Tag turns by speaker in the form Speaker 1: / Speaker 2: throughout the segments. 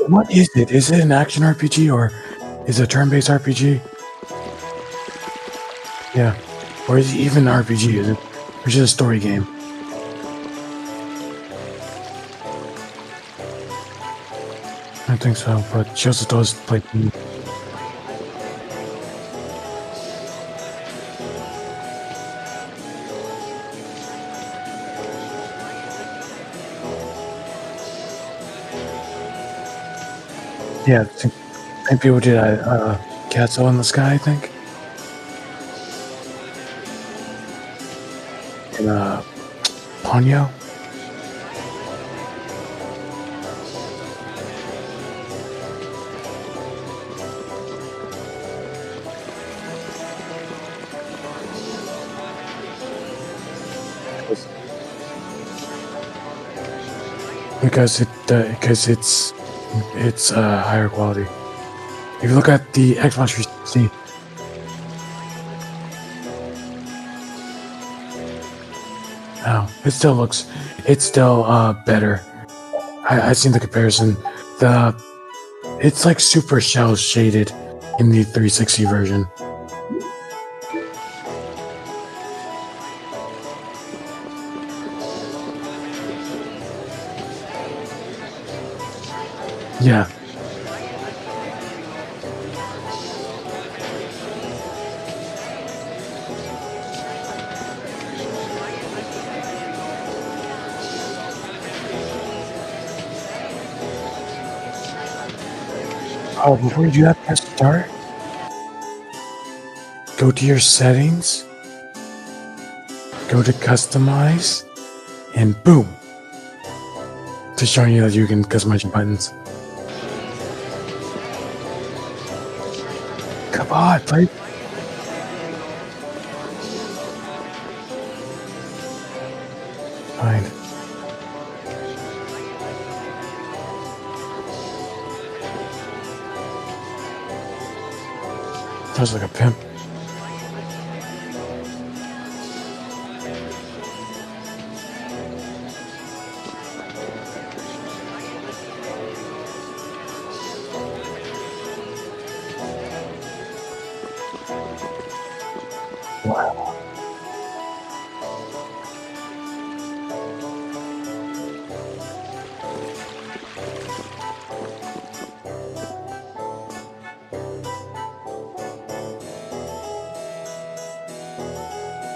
Speaker 1: What is it? Is it an action RPG or is it a turn-based RPG? Yeah. Or is it even an RPG? Is it? Or is it a story game? I don't think so, but she also does play. Yeah, I think people did Castle in the Sky, I think. And Ponyo. Because it's higher quality. If you look at the Xbox 360, it's still better. I've seen the comparison. It's like super shell shaded in the 360 version. Yeah. Oh, before you do that, press start. Go to your settings. Go to customize. And boom. Just showing you that you can customize your buttons. Come on, play. Fine. Sounds like a pimp. Wow.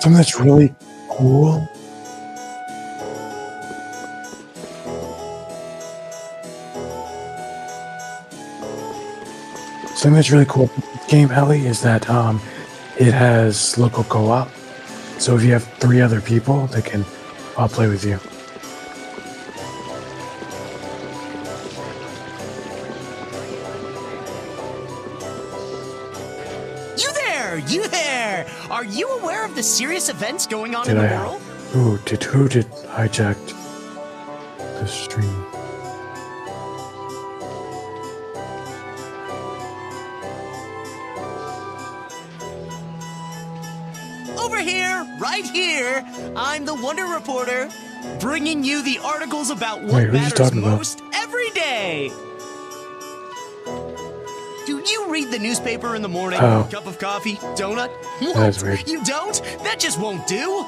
Speaker 1: Something that's really cool. Something that's really cool about this game, Ellie, is that it has local co-op. So if you have 3 other people, they can all play with you.
Speaker 2: You there! Are you aware of the serious events going on in the world?
Speaker 1: Who did hijacked the stream?
Speaker 2: Over here, right here, I'm the Wonder Reporter, bringing you the articles about what matters most every day. Do you read the newspaper in the morning?
Speaker 1: Oh.
Speaker 2: Cup of coffee? Donut? What?
Speaker 1: That's weird.
Speaker 2: You don't? That just won't do.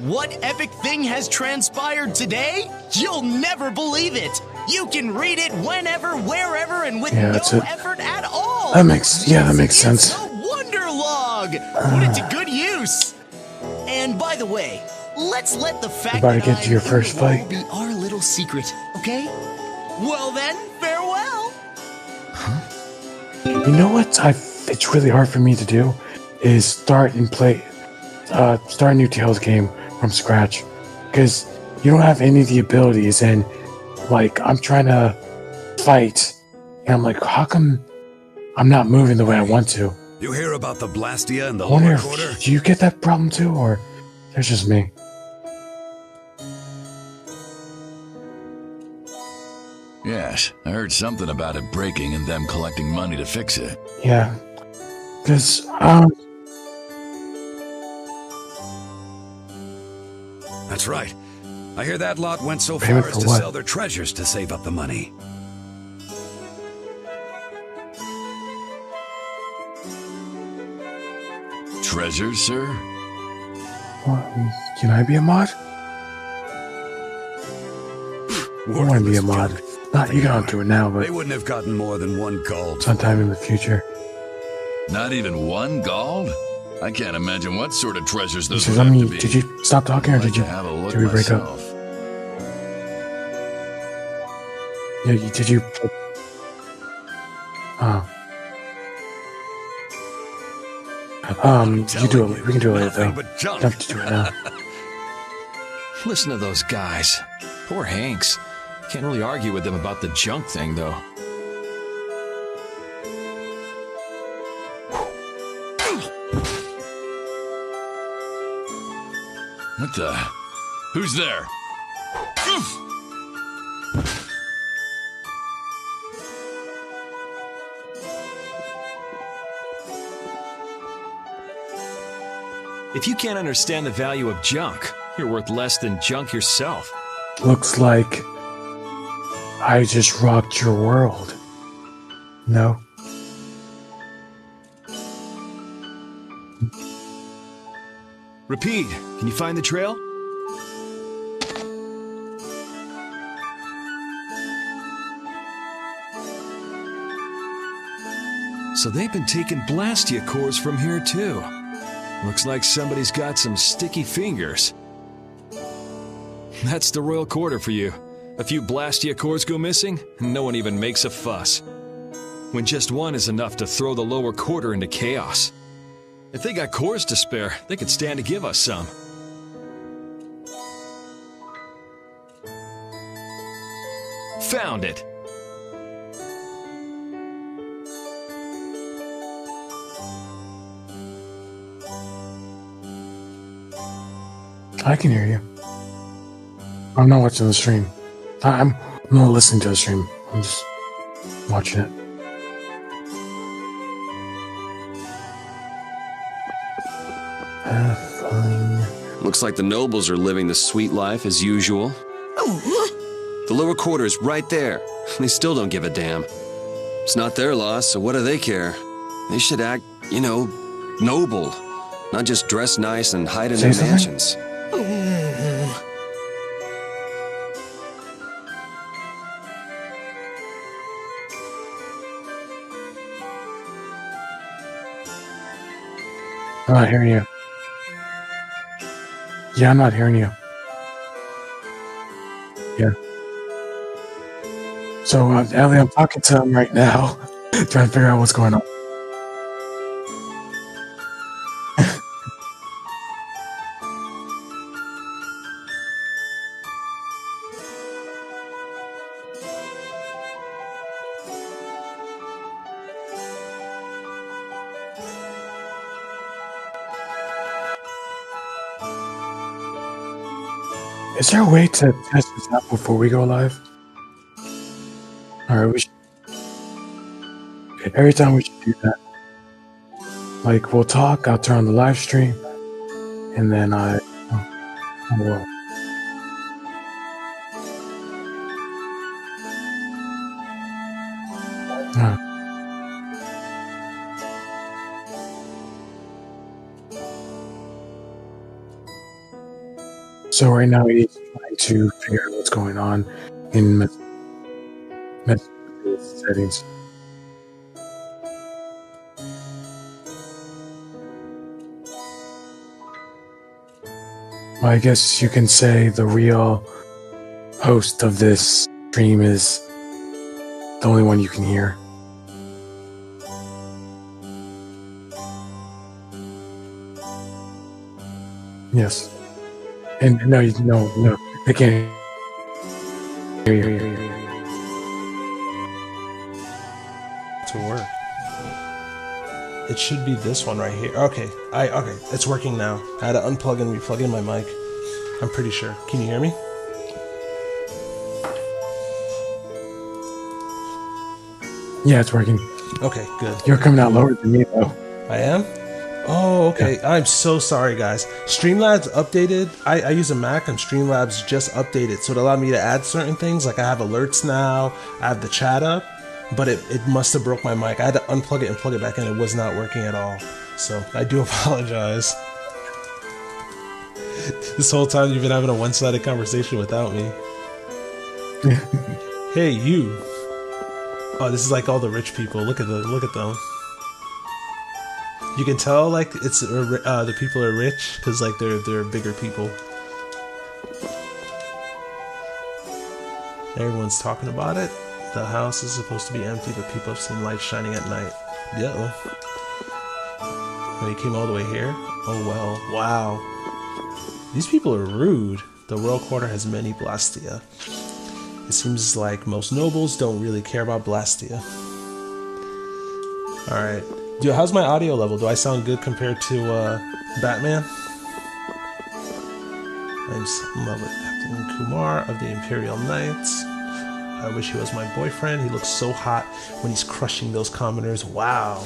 Speaker 2: What epic thing has transpired today? You'll never believe it. You can read it whenever, wherever, and with no effort at all.
Speaker 1: That makes sense.
Speaker 2: It's a wonder log. Put it to good use. And by the way, let's let the fact
Speaker 1: about to get to your first fight
Speaker 2: be our little secret, okay? Well then, farewell.
Speaker 1: You know what? It's really hard for me to do is start a new Tales game from scratch, because you don't have any of the abilities, and like I'm trying to fight, and I'm like, how come I'm not moving the way I want to?
Speaker 3: You hear about the Blastia and the
Speaker 1: Lower
Speaker 3: Lower Quarter?
Speaker 1: Do you get that problem too, or there's just me?
Speaker 3: Yes, I heard something about it breaking and them collecting money to fix it.
Speaker 1: Yeah, because
Speaker 3: That's right.
Speaker 4: I hear that lot went so
Speaker 1: Payment
Speaker 4: far as
Speaker 1: for
Speaker 4: to
Speaker 1: what?
Speaker 4: sell their treasures to save up the money.
Speaker 3: Treasure, sir?
Speaker 1: What? Can I be a mod? I want to be a mod. Not you don't do it now, but
Speaker 4: They wouldn't have gotten more than one gold.
Speaker 1: sometime in the future.
Speaker 3: Not even one gold? I can't imagine what sort of treasures
Speaker 1: He
Speaker 3: those
Speaker 1: says,
Speaker 3: would
Speaker 1: I
Speaker 3: have to
Speaker 1: mean,
Speaker 3: be.
Speaker 1: did you stop talking or
Speaker 3: I'd like
Speaker 1: did you?
Speaker 3: to have a look
Speaker 1: Did we break up?
Speaker 3: myself.
Speaker 1: Yeah, did you? Oh. You do it. We can do it later,
Speaker 4: Nothing
Speaker 1: though.
Speaker 4: but junk.
Speaker 1: Don't have to do it now.
Speaker 5: Listen to those guys. Poor Hanks. Can't really argue with them about the junk thing, though.
Speaker 3: What the? Who's there?
Speaker 5: If you can't understand the value of junk, you're worth less than junk yourself.
Speaker 1: Looks like I just rocked your world. No?
Speaker 5: Repeat, can you find the trail? So they've been taking Blastia cores from here too. Looks like somebody's got some sticky fingers. That's the royal quarter for you. A few Blastia cores go missing, and no one even makes a fuss. When just one is enough to throw the lower quarter into chaos. If they got cores to spare, they could stand to give us some. Found it!
Speaker 1: I can hear you. I'm not watching the stream. I'm not listening to the stream. I'm just watching it. Fine.
Speaker 6: Looks like the nobles are living the sweet life as usual. The lower quarter is right there. They still don't give a damn. It's not their loss, so what do they care? They should act, you know, noble. Not just dress nice and hide in
Speaker 1: Say
Speaker 6: their
Speaker 1: something?
Speaker 6: mansions.
Speaker 1: I'm not hearing you. Yeah, I'm not hearing you. Yeah. So, Ellie, I'm talking to him right now, trying to figure out what's going on. Is there a way to test this out before we go live? Alright, we should. Every time we should do that. Like, we'll talk, I'll turn on the live stream, and then I. Oh, well. So right now he's trying to figure out what's going on in settings. Well, I guess you can say the real host of this stream is the only one you can hear. Yes. And no, they can't hear you.
Speaker 7: To work. It should be this one right here. Okay, okay, it's working now. I had to unplug and replug in my mic. I'm pretty sure. Can you hear me?
Speaker 1: Yeah, it's working.
Speaker 7: Okay, good.
Speaker 1: You're coming out lower than me, though.
Speaker 7: I am? Oh, okay. I'm so sorry, guys. Streamlabs updated. I use a Mac, and Streamlabs just updated, so it allowed me to add certain things. Like I have alerts now. I have the chat up, but it must have broke my mic. I had to unplug it and plug it back in. It was not working at all. So I do apologize. This whole time you've been having a one-sided conversation without me. Hey, you. Oh, this is like all the rich people. Look at them. You can tell like it's the people are rich because like they're bigger people. Everyone's talking about it. The house is supposed to be empty, but people have seen lights shining at night. Yeah. Oh, you came all the way here? Oh well. Wow. These people are rude. The royal quarter has many Blastia. It seems like most nobles don't really care about Blastia. Alright. Dude, how's my audio level? Do I sound good compared to Batman? I'm in love with Captain Kumar of the Imperial Knights. I wish he was my boyfriend. He looks so hot when he's crushing those commoners. Wow.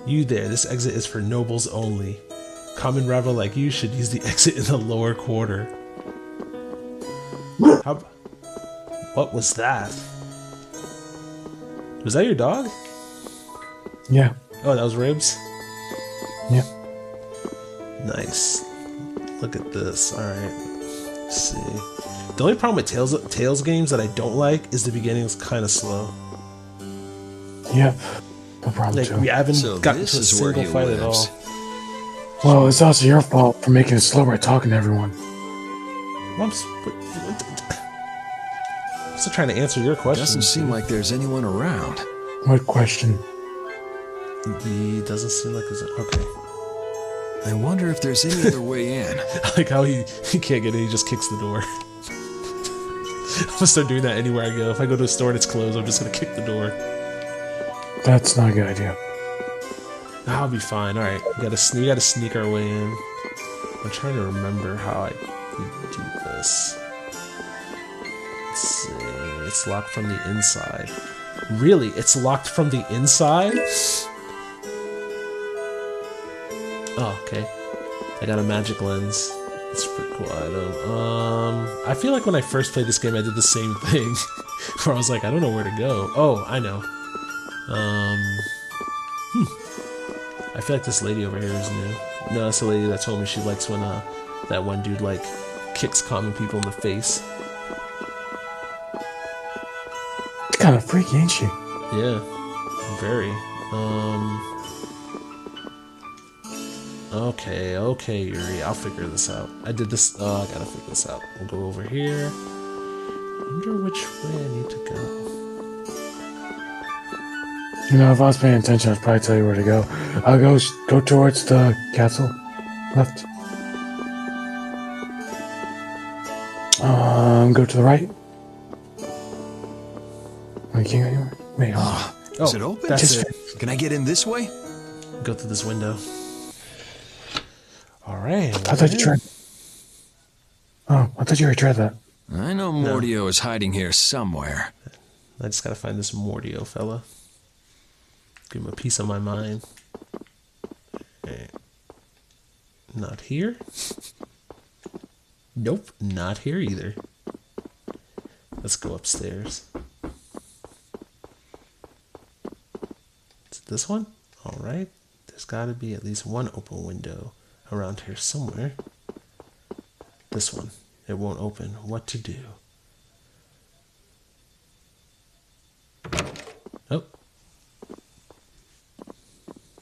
Speaker 7: You there. This exit is for nobles only. Common rabble like you should use the exit in the lower quarter. What was that? Was that your dog?
Speaker 1: Yeah.
Speaker 7: Oh, that was Ribs?
Speaker 1: Yeah.
Speaker 7: Nice. Look at this. Alright. Let's see. The only problem with Tales games that I don't like is the beginning is kind of slow.
Speaker 1: Yep. No problem
Speaker 7: Like,
Speaker 1: too.
Speaker 7: we haven't gotten to a single fight at all.
Speaker 1: Well, it's also your fault for making it slow by talking to everyone.
Speaker 7: I'm still trying to answer your question.
Speaker 5: Doesn't seem like there's anyone around.
Speaker 1: What question?
Speaker 7: He doesn't seem like he's okay.
Speaker 5: I wonder if there's any other way in.
Speaker 7: Like how he can't get in, he just kicks the door. I'm gonna start doing that anywhere I go. If I go to a store and it's closed, I'm just gonna kick the door.
Speaker 1: That's not a good idea.
Speaker 7: I'll be fine. Alright, we gotta sneak our way in. I'm trying to remember how I do this. Let's see. It's locked from the inside. Really? It's locked from the inside? Oh, okay. I got a magic lens. It's a pretty cool item. I feel like when I first played this game, I did the same thing. Where I was like, I don't know where to go. Oh, I know. I feel like this lady over here is new. No, that's the lady that told me she likes when that one dude like kicks common people in the face.
Speaker 1: It's kind of freaky, ain't she?
Speaker 7: Yeah, very. Okay, Yuri, I'll figure this out. I did this. I gotta figure this out. We'll go over here. I wonder which way I need to go.
Speaker 1: You know, if I was paying attention, I'd probably tell you where to go. I'll go towards the castle. Left. Go to the right. Oh, you can't go anywhere? Wait,
Speaker 5: Is it open?
Speaker 7: That's it.
Speaker 5: Can I get in this way?
Speaker 7: Go through this window. Alright.
Speaker 1: I thought you tried. Oh, I thought you already tried that.
Speaker 5: I know Mordio is hiding here somewhere.
Speaker 7: I just gotta find this Mordio fella. Give him a piece of my mind. Okay. Not here. Nope, not here either. Let's go upstairs. Is it this one? Alright. There's gotta be at least one open window around here somewhere. This one. It won't open. What to do? Oh.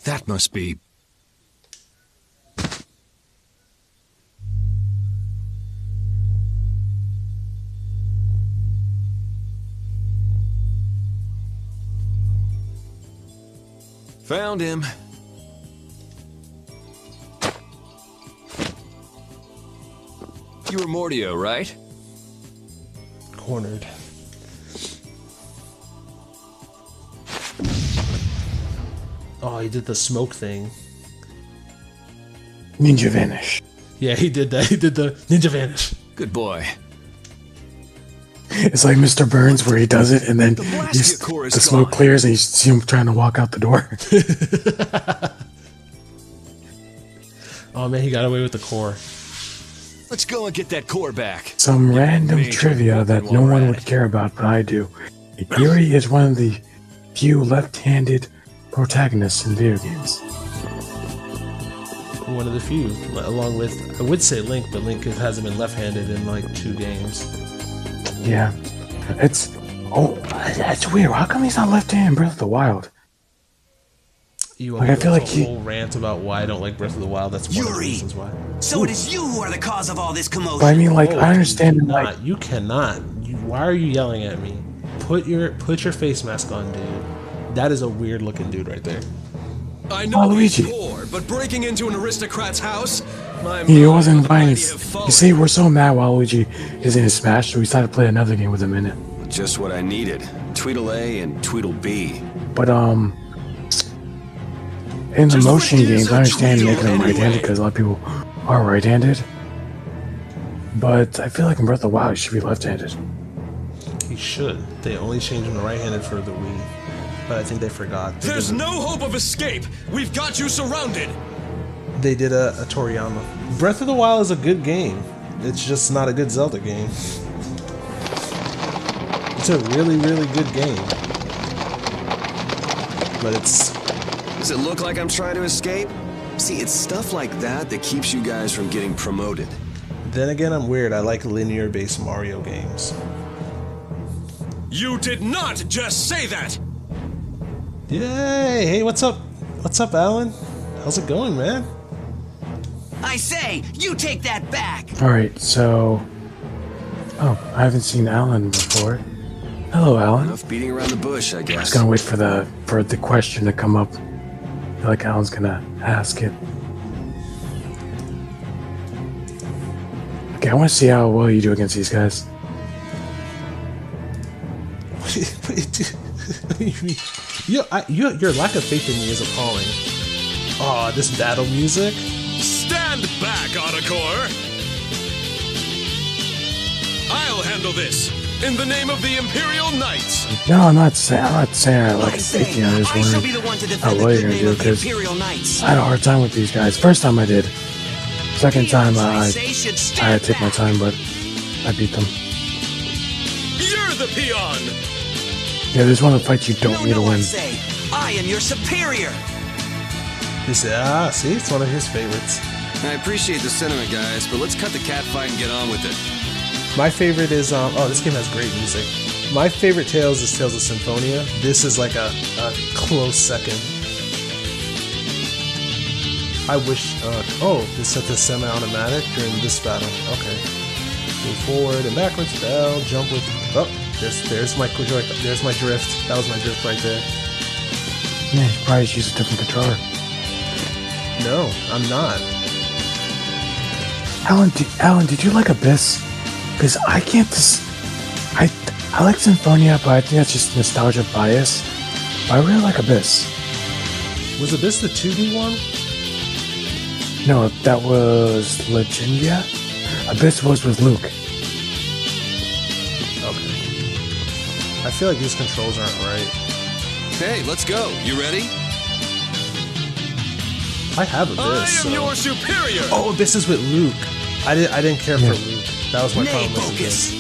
Speaker 5: That must be... Found him. You were Mordio, right?
Speaker 7: Cornered. Oh, he did the smoke thing.
Speaker 1: Ninja vanish.
Speaker 7: Yeah, he did that. He did the ninja vanish.
Speaker 5: Good boy.
Speaker 1: It's like Mr. Burns where he does it and then
Speaker 5: The Blastia core is
Speaker 1: the smoke
Speaker 5: gone.
Speaker 1: clears and you see him trying to walk out the door.
Speaker 7: Oh man, he got away with the core.
Speaker 5: Let's go and get that core back.
Speaker 1: Some random trivia that no one would care about, but I do. Yuri is one of the few left-handed protagonists in video games.
Speaker 7: One of the few, along with, I would say Link, but Link hasn't been left-handed in like 2 games.
Speaker 1: Yeah, it's that's weird. How come he's not left-handed in Breath of the Wild?
Speaker 7: You
Speaker 1: like, I feel like
Speaker 7: he whole rant about why I don't like Breath of the Wild. That's one of the reasons why.
Speaker 2: So it is you who are the cause of all this commotion.
Speaker 1: But I mean, like, I understand.
Speaker 7: You cannot. Why are you yelling at me? Put your face mask on, dude. That is a weird looking dude right there.
Speaker 5: I know
Speaker 1: Luigi.
Speaker 5: he's poor, but breaking into an aristocrat's house,
Speaker 1: he wasn't inviting us. You see, we're so mad while Luigi is in his Smash, so we decided to play another game with him in it.
Speaker 6: Just what I needed. Tweedle A and Tweedle B.
Speaker 1: But in the motion games, I understand making them right-handed because a lot of people are right-handed. But I feel like in Breath of the Wild, he should be left-handed.
Speaker 7: He should. They only changed him to right-handed for the Wii. But I think they forgot.
Speaker 5: There's no hope of escape. We've got you surrounded.
Speaker 7: They did a Toriyama. Breath of the Wild is a good game. It's just not a good Zelda game. It's a really, really good game. But it's...
Speaker 6: Does it look like I'm trying to escape? See, it's stuff like that that keeps you guys from getting promoted.
Speaker 7: Then again, I'm weird. I like linear-based Mario games.
Speaker 5: You did not just say that!
Speaker 7: Yay! Hey, what's up? What's up, Alan? How's it going, man?
Speaker 2: I say, you take that back!
Speaker 1: Alright, so... Oh, I haven't seen Alan before. Hello, Alan.
Speaker 6: Enough beating around the bush, I guess.
Speaker 1: I'm just gonna wait for the question to come up. I feel like Alan's gonna ask it. Okay, I want to see how well you do against these guys.
Speaker 7: Your lack of faith in me is appalling. Oh, this battle music.
Speaker 5: Stand back, Autocore! I'll handle this in the name of the Imperial Knights.
Speaker 1: No, I'm not saying I like faith. I just wondering how well you're gonna do because I had a hard time with these guys. First time I did. Second time I had to take my time, but I beat them.
Speaker 5: You're the peon.
Speaker 1: Yeah, there's one of the fights you don't need to win.
Speaker 2: I am your superior.
Speaker 7: See, it's one of his favorites.
Speaker 6: I appreciate the sentiment, guys, but let's cut the cat fight and get on with it.
Speaker 7: My favorite is, oh, this game has great music. My favorite Tales is Tales of Symphonia. This is like a close second. I wish, oh, this set to semi-automatic during this battle. Okay. Move forward and backwards, L, jump with, oh, there's my drift. That was my drift right there.
Speaker 1: Yeah, you should probably just use a different controller.
Speaker 7: No, I'm not.
Speaker 1: Alan, did you like Abyss? Because I can't I like Symphonia, but I think that's just nostalgia bias. But I really like Abyss.
Speaker 7: Was Abyss the 2D one?
Speaker 1: No, that was Legendia. Abyss was with Luke.
Speaker 7: Okay. I feel like these controls aren't right.
Speaker 6: Hey, let's go. You ready?
Speaker 7: I have Abyss.
Speaker 5: I am your superior.
Speaker 7: Oh, Abyss is with Luke. I didn't care for Luke. That was my problem with Abyss.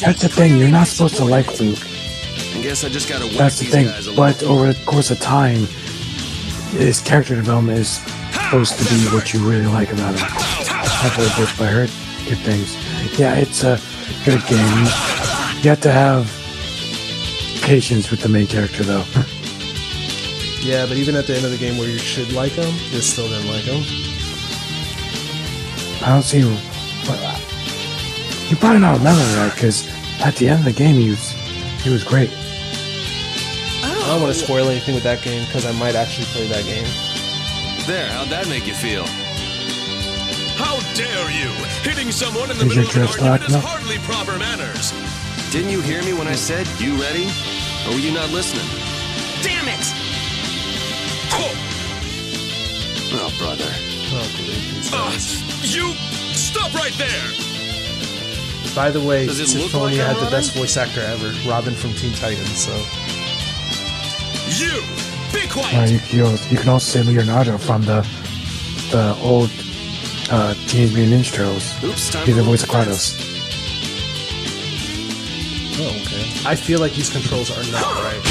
Speaker 1: That's the thing. You're not supposed to like Luke.
Speaker 6: I guess I just gotta whack
Speaker 1: That's the
Speaker 6: these
Speaker 1: thing.
Speaker 6: guys a
Speaker 1: But
Speaker 6: little.
Speaker 1: over the course of time, his character development is supposed to be what you really like about him. I've heard this, but I heard good things. Yeah, it's a good game. You have to have patience with the main character, though.
Speaker 7: Yeah, but even at the end of the game where you should like him, you still didn't like him.
Speaker 1: I don't see. You probably not remember that because at the end of the game, he was great.
Speaker 7: I don't want to spoil anything with that game because I might actually play that game.
Speaker 6: There, how'd that make you feel?
Speaker 5: How dare you! Hitting someone in the
Speaker 1: Is
Speaker 5: middle
Speaker 1: your
Speaker 5: of an
Speaker 1: drift
Speaker 5: argument is
Speaker 1: locked up?
Speaker 5: hardly proper manners.
Speaker 6: Didn't you hear me when I said, you ready? Or were you not listening?
Speaker 2: Damn it!
Speaker 6: Oh, brother.
Speaker 7: Oh, great.
Speaker 5: You stop right there!
Speaker 7: By the way,
Speaker 6: Does it look
Speaker 7: Symphonia
Speaker 6: like
Speaker 7: had
Speaker 6: I'm
Speaker 7: the best
Speaker 6: running?
Speaker 7: voice actor ever, Robin from Teen Titans, so...
Speaker 5: You! Be quiet!
Speaker 1: You can also say Leonardo from the the old Teenage Mutant Ninja Turtles. He's the voice of Kratos.
Speaker 7: Oh, okay. I feel like these controls are not right.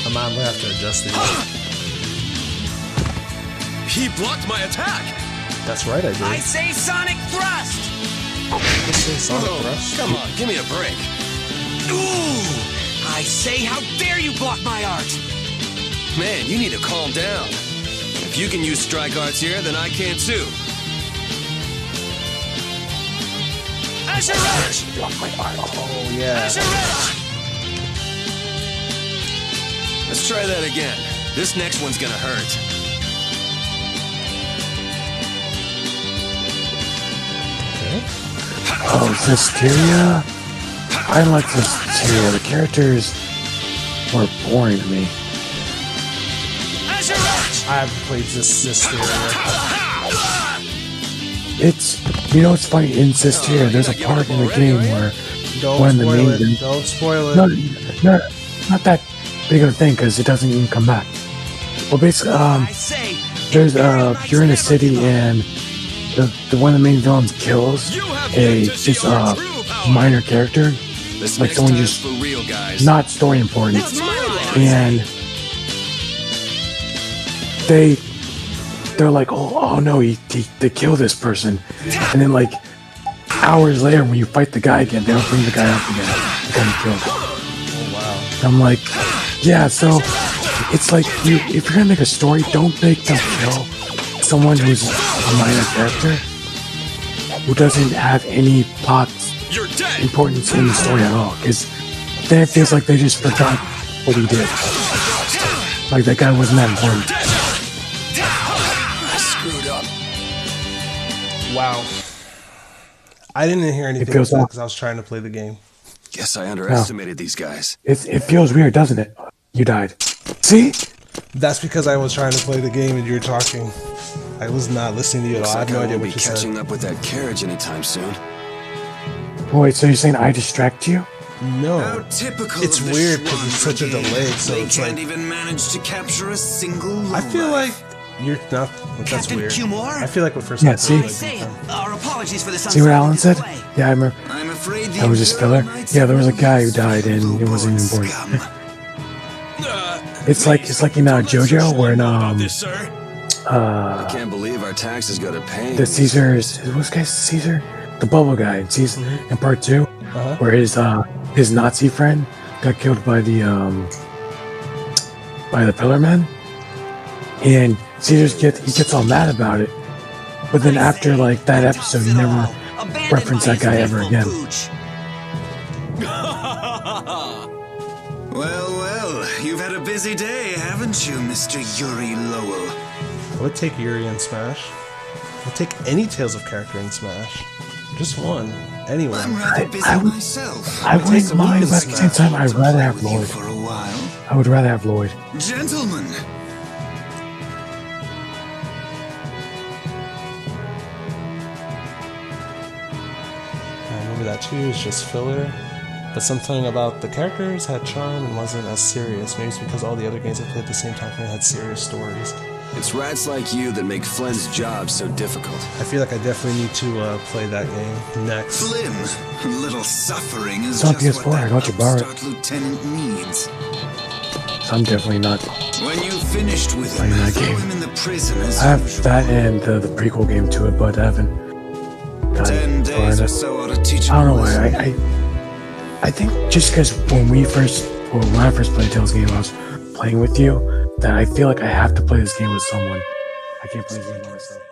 Speaker 7: I'm gonna have to adjust these.
Speaker 5: He blocked my attack!
Speaker 7: That's right, I did.
Speaker 2: I say Sonic Thrust!
Speaker 7: Just say Sonic Thrust.
Speaker 5: Come on, give me a break.
Speaker 2: Ooh! I say, how dare you block my art!
Speaker 6: Man, you need to calm down. If you can use strike arts here, then I can too.
Speaker 2: Azure
Speaker 1: Block my art.
Speaker 7: Oh, yeah.
Speaker 6: Let's try that again. This next one's gonna hurt.
Speaker 1: Oh, Vesperia? I like Vesperia. The characters were boring to me.
Speaker 7: I haven't played this theory.
Speaker 1: It's, you know, it's funny, in Vesperia, there's a part in the game where
Speaker 7: Don't spoil it.
Speaker 1: No, not that big of a thing, because it doesn't even come back. Well, basically, there's, you're in a city, and the one of the main villains kills just a minor character, like someone just not story important, and they're like, oh no, they kill this person, and then like hours later when you fight the guy again, they don't bring the guy up again because he killed him.
Speaker 7: Oh wow.
Speaker 1: I'm like, yeah, so it's like if you're gonna make a story, don't make them kill someone who's a minor character who doesn't have any plot importance in the story at all, because then it feels like they just forgot what he did. Like that guy wasn't that important.
Speaker 7: Wow. I didn't hear anything because I was trying to play the game.
Speaker 6: Guess I underestimated these guys.
Speaker 1: It feels weird, doesn't it? You died. See?
Speaker 7: That's because I was trying to play the game and you were talking. I was not listening to you at all. I have no idea what you said.
Speaker 6: Catching up with that carriage anytime soon.
Speaker 1: Wait, so you're saying I distract you?
Speaker 7: No. It's weird because it's such a delay, so it's like...
Speaker 4: even manage to capture a single
Speaker 7: I feel like you're not... That's
Speaker 2: Captain
Speaker 7: weird.
Speaker 2: Cumore?
Speaker 7: I feel like when first...
Speaker 1: Yeah, see?
Speaker 2: Our apologies for this.
Speaker 1: See what Alan said? Yeah, I remember.
Speaker 4: I'm afraid
Speaker 1: That was just filler. Yeah, there was a guy who died and it wasn't even important. It's like in JoJo where
Speaker 6: I can't believe our taxes go to pay.
Speaker 1: the Caesar's, what's guy Caesar? The bubble guy in season in part 2, where his Nazi friend got killed by the Pillar Men, and Caesar gets all mad about it, but then after like that episode, you never reference that guy ever again.
Speaker 4: Well, you've had a busy day, haven't you, Mr. Yuri Lowell?
Speaker 7: I would take Yuri in Smash. I'd take any Tales of character in Smash. Just one. Anyone.
Speaker 4: I'm rather busy myself.
Speaker 1: I wouldn't mind, but at the same time, I'd rather have Lloyd.
Speaker 4: For a while.
Speaker 1: I would rather have Lloyd.
Speaker 4: Gentlemen.
Speaker 7: I remember that too, it's just filler. But something about the characters had charm and wasn't as serious. Maybe it's because all the other games I played at the same time had serious stories.
Speaker 6: It's rats like you that make Flynn's job so difficult.
Speaker 7: I feel like I definitely need to play that game next.
Speaker 4: Flynn, a little suffering is
Speaker 1: It's on
Speaker 4: just
Speaker 1: PS4,
Speaker 4: what
Speaker 1: I
Speaker 4: that
Speaker 1: got you borrowed.
Speaker 4: upstart lieutenant needs.
Speaker 1: So I'm definitely not.
Speaker 4: When you finished with
Speaker 1: Playing
Speaker 4: him,
Speaker 1: that
Speaker 4: throw
Speaker 1: game.
Speaker 4: him in the prison as
Speaker 1: I have
Speaker 4: usual.
Speaker 1: that and the prequel game to it, but I haven't.
Speaker 4: 10 days or so ought to teach him
Speaker 1: I don't know
Speaker 4: a
Speaker 1: why.
Speaker 4: lesson.
Speaker 1: I think just because when I first played Tales game, I was playing with you, that I feel like I have to play this game with someone. I can't play this game by myself.